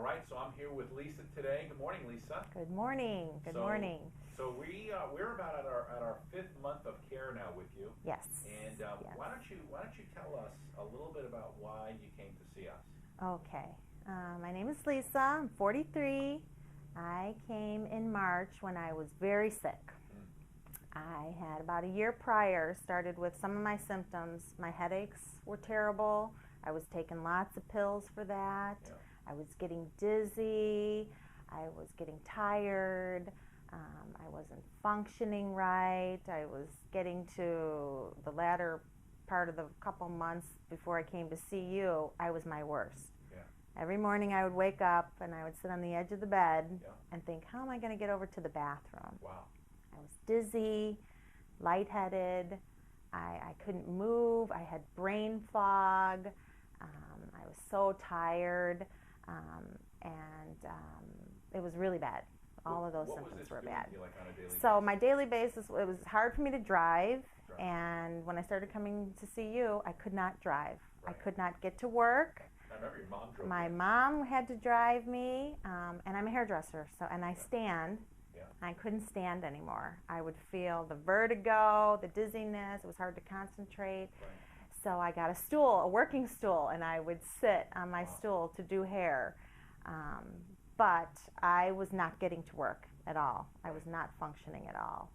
All right, so I'm here with Lisa today. Good morning, Lisa. Good morning. Good morning. So we're about at our 5th month of care now with you. Yes. And yes. why don't you tell us a little bit about why you came to see us? Okay. My name is Lisa. I'm 43. I came in March when I was very sick. I had about a year prior started with some of my symptoms. My headaches were terrible. I was taking lots of pills for that. Yeah. I was getting dizzy. I was getting tired. I wasn't functioning right. I was getting to the latter part of the couple months before I came to see you. I was my worst. Yeah. Every morning I would wake up and I would sit on the edge of the bed Yeah. and think, how am I going to get over to the bathroom? Wow. I was dizzy, lightheaded. I couldn't move. I had brain fog. I was so tired, and it was really bad. All of those symptoms were bad. Like on a daily so basis? my daily basis, it was hard for me to drive, and when I started coming to see you, I could not drive. Right. I could not get to work. I remember your mom drove My you. mom had to drive me, and I'm a hairdresser, and I stand. Yeah. I couldn't stand anymore. I would feel the vertigo, the dizziness. It was hard to concentrate. Right. So I got a stool, a working stool, and I would sit on my Wow. stool to do hair. But I was not getting to work at all. I was not functioning at all.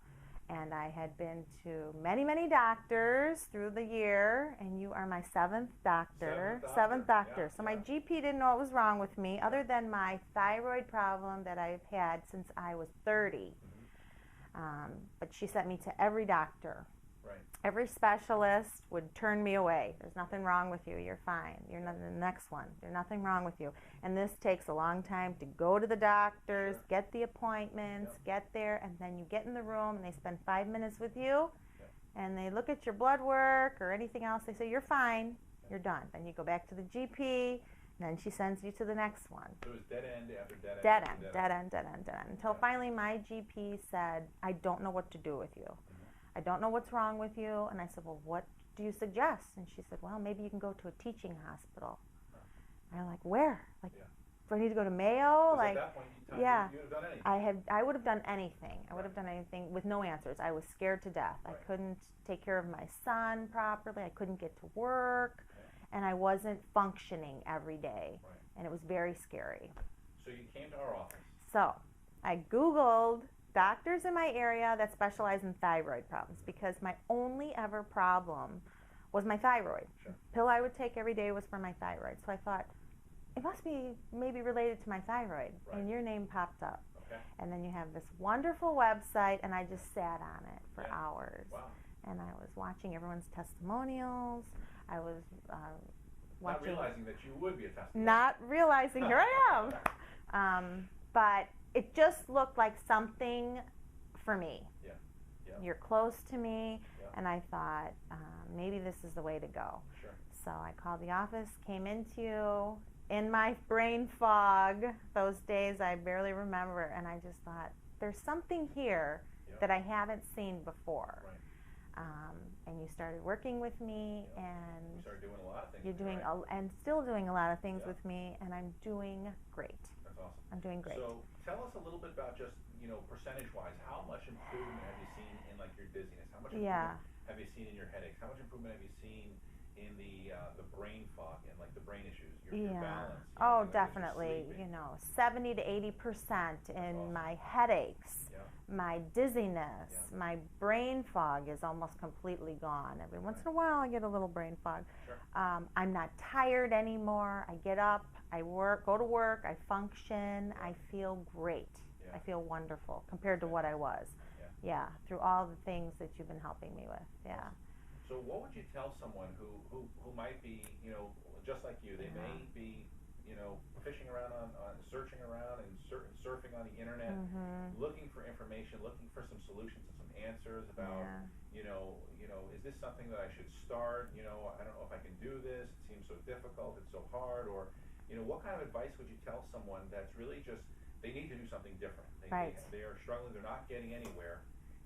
And I had been to many, many doctors through the year, and you are my seventh doctor. Seventh doctor. Yeah, so my yeah. GP didn't know what was wrong with me, other than my thyroid problem that I've had since I was 30. But she sent me to every doctor. Right. Every specialist would turn me away. There's nothing wrong with you. You're fine. You're not the next one. There's nothing wrong with you. And this takes a long time to go to the doctors, Sure. get the appointments, Yep. get there, and then you get in the room and they spend 5 minutes with you, Yep. and they look at your blood work or anything else. They say, you're fine. You're done. Then you go back to the GP, and then she sends you to the next one. So it was dead end after dead end. Dead after end, dead end, dead end, dead end. Until Yeah. finally my GP said, I don't know what to do with you. I don't know what's wrong with you. And I said, well, what do you suggest? And she said, well, maybe you can go to a teaching hospital. And I'm like, where? Like, Yeah. do I need to go to Mayo? Because Like, at that point in time, yeah. you would have done anything. I would have done anything. I would have Right. done anything with no answers. I was scared to death. I Right. couldn't take care of my son properly. I couldn't get to work. Okay. And I wasn't functioning every day. Right. And it was very scary. So you came to our office. So I Googled doctors in my area that specialize in thyroid problems, because my only ever problem was my thyroid. Sure. The pill I would take every day was for my thyroid. So I thought, it must be maybe related to my thyroid. Right. And your name popped up. Okay. And then you have this wonderful website, and I just sat on it for Yeah. hours. Wow. And I was watching everyone's testimonials. I was Not watching... realizing that you would be a testimony. Not realizing, here I am. But it just looked like something for me. Yeah. Yeah. You're close to me, Yeah. and I thought maybe this is the way to go. Sure. So I called the office, came into you, in my brain fog, those days I barely remember, and I just thought, there's something here Yeah. that I haven't seen before. Right. And you started working with me, Yeah. and You started doing a lot of things. you're doing right? and still doing a lot of things Yeah. with me, and I'm doing great. That's awesome. I'm doing great. So tell us a little bit about just, percentage-wise, how much improvement have you seen in like your dizziness? How much improvement Yeah. have you seen in your headaches? How much improvement have you seen in the brain fog and like the brain issues, your balance? Oh, things like that, definitely. sleeping? 70 to 80% in awesome. my headaches, Yeah. my dizziness, Yeah. my brain fog is almost completely gone. Every once in a while, I get a little brain fog. Sure. I'm not tired anymore. I get up, I work, go to work, I function, I feel great. Yeah. I feel wonderful compared to what I was. Yeah. Yeah, through all the things that you've been helping me with. Yeah. So what would you tell someone who might be, just like you, they may be, fishing around on searching around and surfing on the internet, looking for information, looking for some solutions and some answers about, is this something that I should start? I don't know if I can do this. It seems so difficult. It's so hard. Or, what kind of advice would you tell someone that's really just, they need to do something different? Right. They are struggling. They're not getting anywhere.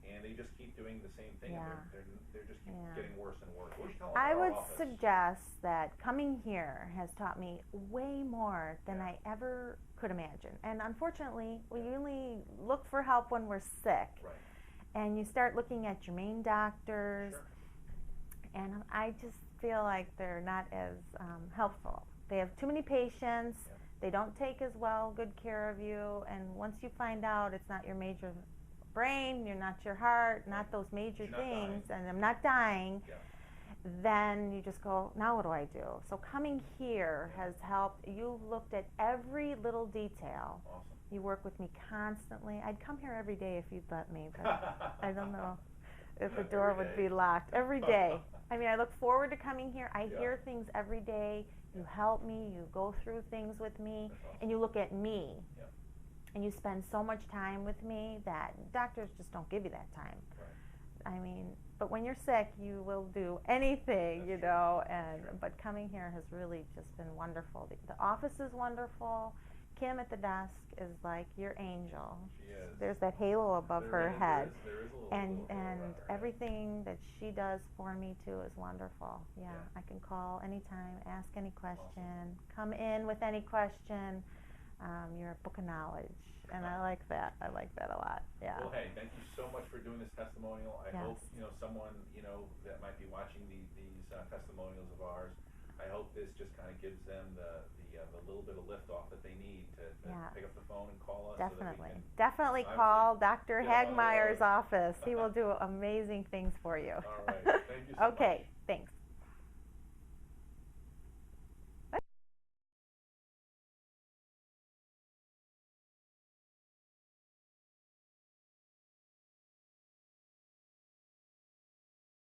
and they just keep doing the same thing, Yeah. and they're just keep getting worse and worse. What would you tell them I about our would office? suggest that coming here has taught me way more than I ever could imagine. And unfortunately, we only look for help when we're sick. Right. And you start looking at your main doctors, Sure. and I just feel like they're not as helpful. They have too many patients. Yeah. They don't take as well good care of you. And once you find out it's not your major brain, you're not your heart, not those major things, and I'm not dying, then you just go, now what do I do? So coming here has helped. You've looked at every little detail. Awesome. You work with me constantly. I'd come here every day if you'd let me, but I don't know if the door would be locked. Every day. I mean, I look forward to coming here. I hear things every day. You help me. You go through things with me. Awesome. And you look at me. Yeah. And you spend so much time with me that doctors just don't give you that time. Right. I mean, but when you're sick, you will do anything, you know. And but coming here has really just been wonderful. The office is wonderful. Kim at the desk is like your angel. She is. There's that halo above her head, there is a little and halo around her head. everything that she does for me too is wonderful. Yeah, I can call anytime, ask any question, come in with any question. You're a book of knowledge, and I like that. I like that a lot. Yeah. Well, hey, thank you so much for doing this testimonial. I hope someone that might be watching these testimonials of ours. I hope this just kind of gives them the little bit of lift off that they need to pick up the phone and call us. Definitely. So that we can Definitely call Dr. get on the Hagmeyer's road. office. He will do amazing things for you. All right. Thank you so much. Okay. Thanks.